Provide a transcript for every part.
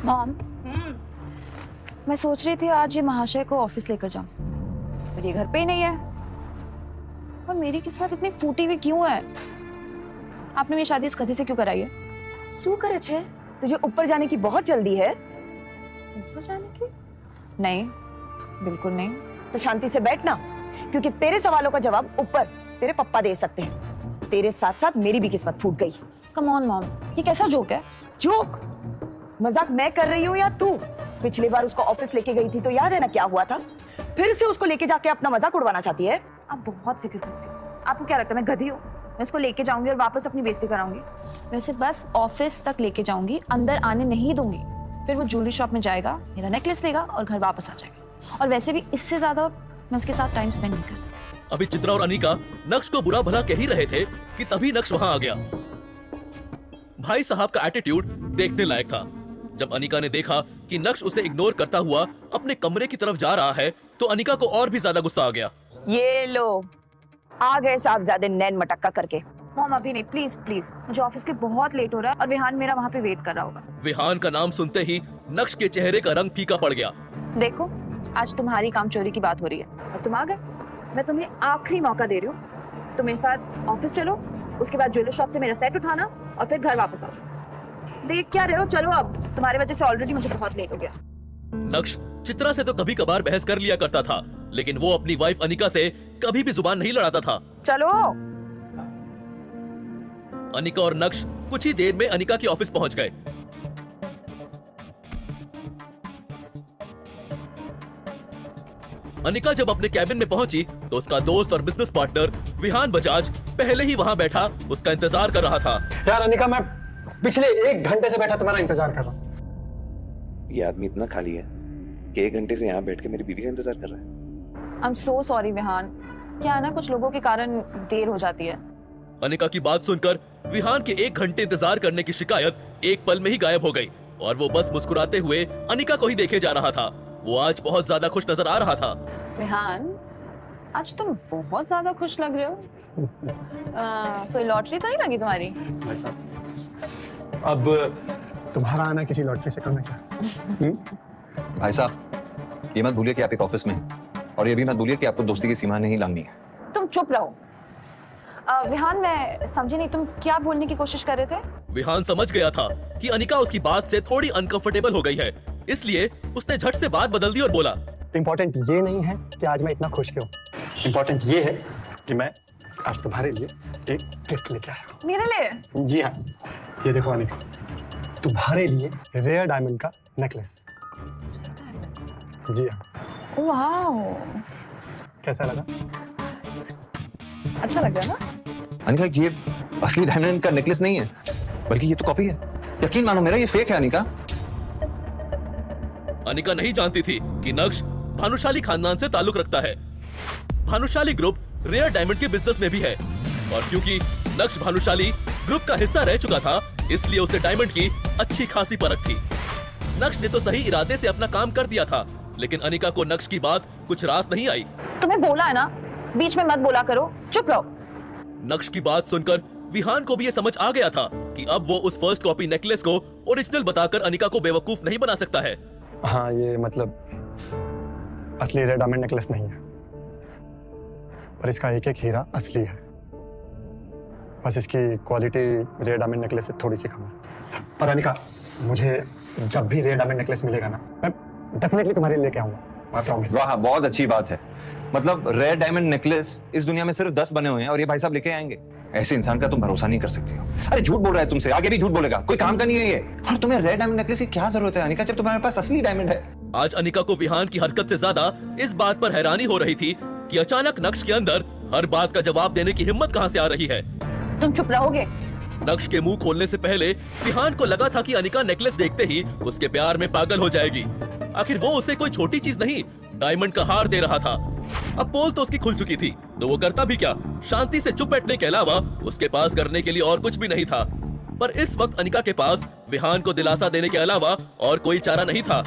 Mom, मैं सोच रही थी आज ये महाशय को ऑफिस लेकर जाऊं, पर ये घर पे ही नहीं है। और मेरी किस्मत इतनी फूटी हुई क्यों है? आपने मेरी शादी इस गधे से क्यों कराई है? શું કરે છે? तुझे ऊपर जाने की बहुत जल्दी है? ऊपर जाने की? नहीं, बिल्कुल नहीं। तो शांति से बैठ ना, क्योंकि तेरे सवालों का जवाब ऊपर तेरे पप्पा दे सकते हैं। तेरे साथ साथ मेरी भी किस्मत फूट गई। कम ऑन मॉम, ये कैसा जोक है? जोक? मजाक मैं कर रही हूँ या तू? पिछली बार उसको ऑफिस लेके गई थी तो याद है ना क्या हुआ था? फिर से उसको लेके जाके अपना मजाक उड़वाना चाहती है? आप बहुत फिक्र करती हो। आपको क्या लगता है मैं गधी हूँ? मैं उसको लेके जाऊंगी और वापस अपनी बेइज्जती कराऊंगी। वैसे बस ऑफिस तक लेके जाऊंगी, अंदर आने नहीं दूंगी। फिर वो ज्वेलरी शॉप में जाएगा, मेरा नेकलेस लेगा और घर वापस आ जाएगा। और वैसे भी इससे ज्यादा मैं उसके साथ टाइम स्पेंड नहीं कर सकती। अभी चित्रा और अनिका नक्श को बुरा भला कह ही रहे थे कि तभी नक्श वहां आ गया। भाई साहब का एटीट्यूड देखने लायक था। जब अनिका ने देखा कि नक्श उसे इग्नोर करता हुआ अपने कमरे की तरफ जा रहा है तो अनिका को और भी ज्यादा गुस्सा आ गया। ये लो, आ गए साहबजादे नैन मटक्का करके। मॉम अभी नहीं, प्लीज प्लीज, मुझे ऑफिस के बहुत लेट हो रहा है और विहान मेरा वहाँ पे वेट कर रहा होगा। विहान का नाम सुनते ही नक्श के चेहरे का रंग फीका पड़ गया। देखो, आज तुम्हारी काम चोरी की बात हो रही है और तुम आ गए। मैं तुम्हें आखिरी मौका दे रही हूँ, तुम मेरे साथ ऑफिस चलो, उसके बाद ज्वेलर शॉप से मेरा सेट उठाना और फिर घर वापस आ जाओ। देख क्या रहे हो? चलो अब, तुम्हारी वजह से ऑलरेडी मुझे बहुत लेट हो गया। नक्श चित्रा से तो कभी कभार बहस कर लिया करता था, लेकिन वो अपनी वाइफ अनिका से कभी भी जुबान नहीं लड़ाता था। चलो। अनिका और नक्श कुछ ही देर में अनिका के ऑफिस पहुंच गए। अनिका जब अपने कैबिन में पहुंची तो उसका दोस्त और बिजनेस पार्टनर विहान बजाज पहले ही वहां बैठा उसका इंतजार कर रहा था। यार अनिका, मैं पिछले 1 घंटे से बैठा तुम्हारा इंतजार कर रहा हूँ। ये आदमी इतना खाली है कि 1 घंटे से यहाँ बैठ के मेरी बीवी का इंतजार कर रहा है। I am so sorry Vihaan, क्या है ना, कुछ लोगों के कारण देर हो जाती है। अनिका की बात सुनकर विहान के 1 घंटे इंतजार करने की शिकायत एक पल में ही गायब हो गई और वो बस मुस्कुराते हुए अनिका को ही देखे जा रहा था। वो आज बहुत ज्यादा खुश नजर आ रहा था। विहान, आज तुम बहुत ज्यादा खुश लग रहे हो। कोई लॉटरी तो नहीं लगी तुम्हारी? भाई साहब, अब तुम्हारा आना किसी लॉटरी से कम है क्या? भाई साहब, ये मत भूलिए कि आप एक ऑफिस में हैं और ये भी मत भूलिए कि आपको दोस्ती की सीमा नहीं लांघनी है। तुम चुप रहो। विहान, मैं समझी नहीं, तुम क्या बोलने की कोशिश कर रहे थे? विहान समझ गया था कि अनिका उसकी बात से थोड़ी अनकंफर्टेबल हो गई है, इसलिए उसने झट से बात बदल दी और बोला, इम्पोर्टेंट ये नहीं है कि आज मैं इतना खुश क्यों। इम्पोर्टेंट ये है कि मैं आज तुम्हारे लिए एक गिफ्ट लेके आया हूँ। मेरे लिए? जी हाँ, ये देखो अनिका, तुम्हारे लिए रेयर डायमंड का नेकलेस। जी हाँ। वाह, कैसा लगा? अच्छा लग रहा है ना? अनिका, ये असली डायमंड का नेकलेस नहीं है, बल्कि ये तो कॉपी है। यकीन मानो मेरा, ये फेक है अनिका। अनिका नहीं जानती थी कि नक्श भानुशाली खानदान से ताल्लुक रखता है। भानुशाली ग्रुप रेयर डायमंड के बिजनेस में भी है और क्योंकि नक्श भानुशाली ग्रुप का हिस्सा रह चुका था, इसलिए उसे डायमंड की अच्छी खासी परख थी। नक्श ने तो सही इरादे से अपना काम कर दिया था, लेकिन अनिका को नक्श की बात कुछ रास नहीं आई। तुम्हें बोला है ना, बीच में मत बोला करो, चुप रहो। नक्श की बात सुनकर विहान को भी ये समझ आ गया था कि अब वो उस फर्स्ट कॉपी नेकलेस को ओरिजिनल बताकर अनिका को बेवकूफ नहीं बना सकता है। हाँ, ये मतलब असली रेयर डायमंड नेकलेस नहीं है, पर इसका एक एक हीरा असली है। बस इसकी क्वालिटी रेयर डायमंड नेकलेस से थोड़ी सी कम है। पर अनिका, मुझे जब भी रेयर डायमंड नेकलेस मिलेगा ना, मैं डेफिनेटली तुम्हारे लिए लेके आऊंगा, आई प्रॉमिस। वाह, बहुत अच्छी बात है। मतलब रेयर डायमंड नेकलेस इस दुनिया में सिर्फ 10 बने हुए हैं और ये भाई साहब लेके आएंगे। ऐसे इंसान का तुम भरोसा नहीं कर सकती हो। अरे झूठ बोल रहा है तुमसे, आगे भी झूठ बोलेगा, कोई काम का नहीं है ये। और तुम्हें रेयर डायमंड नेकलेस की क्या जरूरत है अनिका, जब तुम्हारे पास असली डायमंड है। आज अनिका को विहान की हरकत से ज्यादा इस बात पर हैरानी हो रही थी कि अचानक नक्श के अंदर हर बात का जवाब देने की हिम्मत कहां से आ रही है। तुम चुप रहोगे? नक्श के मुंह खोलने से पहले विहान को लगा था कि अनिका नेकलेस देखते ही उसके प्यार में पागल हो जाएगी। आखिर वो उसे कोई छोटी चीज नहीं, डायमंड का हार दे रहा था। अब पोल तो उसकी खुल चुकी थी, तो वो करता भी क्या, शांति से चुप बैठने के अलावा उसके पास करने के लिए और कुछ भी नहीं था। पर इस वक्त अनिका के पास विहान को दिलासा देने के अलावा और कोई चारा नहीं था।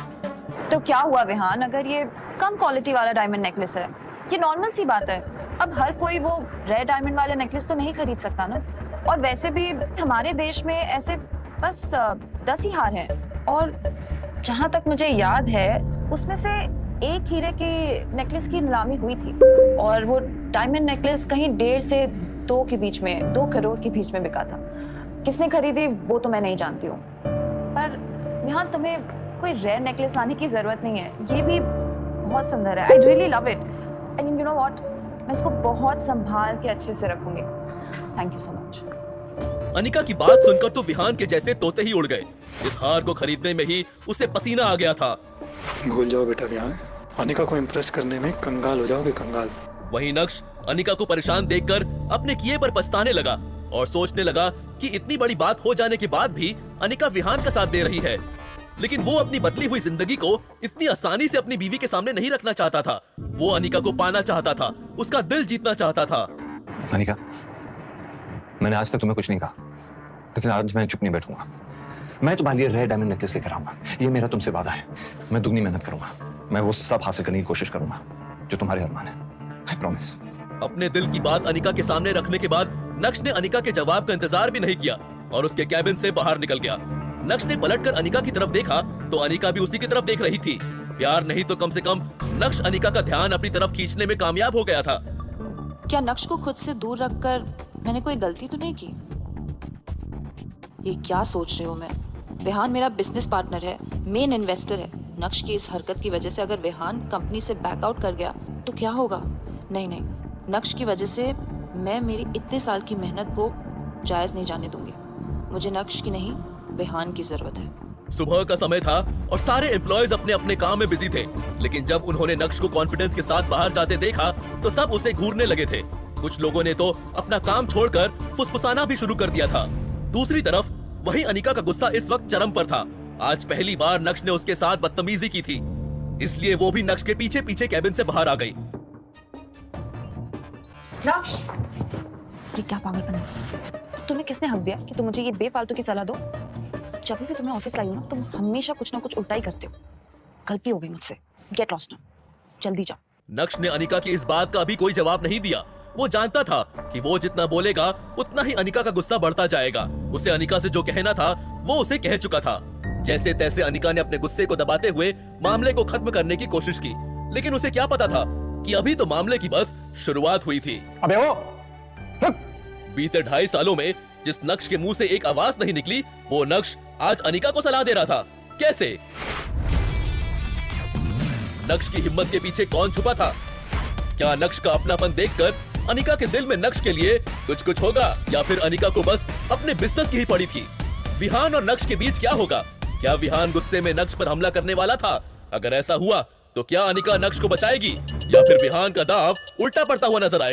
तो क्या हुआ विहान, अगर ये कम क्वालिटी वाला डायमंड नेकलेस है, ये नॉर्मल सी बात है। अब हर कोई वो रेयर डायमंड वाले नेकलेस तो नहीं खरीद सकता ना। और वैसे भी हमारे देश में ऐसे बस 10 ही हार हैं और जहां तक मुझे याद है उसमें से एक हीरे की नेकलेस की नीलामी हुई थी और वो डायमंड नेकलेस कहीं 1.5 से 2 के बीच में, 2 करोड़ के बीच में बिका था। किसने खरीदी वो तो मैं नहीं जानती हूँ, पर यहाँ तुम्हें कोई रेयर नेकलेस लाने की जरूरत नहीं है, ये भी बहुत सुंदर है। I really love it. I mean you know what, मैं इसको बहुत संभाल के अच्छे से रखूंगी। Thank you so much. Anika की बात सुनकर तो विहान के जैसे तोते ही उड़ गए। इस हार को खरीदने में ही उसे पसीना आ गया था। भूल जाओ बेटा विहान, अनिका को इम्प्रेस करने में कंगाल हो जाओगे, कंगाल। वहीं नक्श अनिका को परेशान देखकर अपने किए पर पछताने लगा और सोचने लगा कि इतनी बड़ी बात हो जाने के बाद भी अनिका विहान का साथ दे रही है, लेकिन वो अपनी बदली हुई जिंदगी को इतनी आसानी से अपनी बीवी के सामने नहीं रखना चाहता था। वो अनिका को पाना चाहता था, उसका दिल जीतना चाहता था। अनिका, मैंने आज तक तुम्हें कुछ नहीं कहा, लेकिन आज मैं चुप नहीं बैठूंगा। मैं तुम्हारे लिए रेड डायमंड नेकलेस लेकर आऊंगा, ये मेरा तुमसे वादा है। मैं दुगनी मेहनत करूंगा, मैं वो सब हासिल करने की कोशिश करूंगा जो तुम्हारे अरमान है। I promise. अपने दिल की बात अनिका के सामने रखने के बाद नक्श ने अनिका के जवाब का इंतजार भी नहीं किया और उसके कैबिन से बाहर निकल गया। नक्श ने पलटकर अनिका की तरफ देखा तो अनिका भी उसी की तरफ देख रही थी। प्यार नहीं तो कम से कम नक्श अनिका का ध्यान अपनी तरफ खींचने में कामयाब हो गया था। क्या नक्श को खुद से दूर रखकर मैंने कोई गलती तो नहीं की? ये क्या सोच रही हूँ मैं? विहान मेरा बिजनेस पार्टनर है, मेन इन्वेस्टर है। नक्श की इस हरकत की वजह से अगर विहान कंपनी से बैकआउट कर गया तो क्या होगा? नहीं नहीं, नक्श की वजह से मैं मेरी इतने साल की मेहनत को जायज नहीं जाने दूंगी। मुझे नक्श की नहीं, विहान की जरूरत है। सुबह का समय था और सारे एम्प्लॉयज अपने अपने काम में बिजी थे, लेकिन जब उन्होंने नक्श को कॉन्फिडेंस के साथ बाहर जाते देखा तो सब उसे घूरने लगे थे। कुछ लोगों ने तो अपना काम छोड़कर फुसफुसाना भी शुरू कर दिया था। दूसरी तरफ वही अनिका का गुस्सा इस वक्त चरम पर था। आज पहली बार नक्श ने उसके साथ बदतमीजी की थी, इसलिए वो भी नक्श के पीछे पीछे कैबिन से बाहर आ गई। नक्श, ये क्या पागलपन है? तुम्हें किसने हक दिया कि तुम मुझे ये बेफालतू की सलाह दो? जब भी तुम्हें ऑफिस लाई हूं ना, तुम हमेशा कुछ ना कुछ उल्टा ही करते हो। गलती हो गई मुझसे। गेट लॉस्ट नाउ, जल्दी जाओ। नक्श ने अनिका की इस बात का भी कोई जवाब नहीं दिया। वो जानता था कि वो जितना बोलेगा उतना ही अनिका का गुस्सा बढ़ता जाएगा। उसे अनिका से जो कहना था वो उसे कह चुका था। जैसे तैसे अनिका ने अपने गुस्से को दबाते हुए मामले को खत्म करने की कोशिश की, लेकिन उसे क्या पता था कि अभी तो मामले की बस शुरुआत हुई थी। अबे ओ, रुक। बीते 2.5 सालों में जिस नक्श के मुंह से एक आवाज नहीं निकली, वो नक्श आज अनिका को सलाह दे रहा था। कैसे? नक्श की हिम्मत के पीछे कौन छुपा था? क्या नक्श का अपनापन देखकर अनिका के दिल में नक्श के लिए कुछ कुछ होगा, या फिर अनिका को बस अपने बिजनेस की ही पड़ी थी? विहान और नक्श के बीच क्या होगा? क्या विहान गुस्से में नक्श पर हमला करने वाला था? अगर ऐसा हुआ तो क्या अनिका नक्श को बचाएगी या फिर विहान का दांव उल्टा पड़ता हुआ नजर आएगा?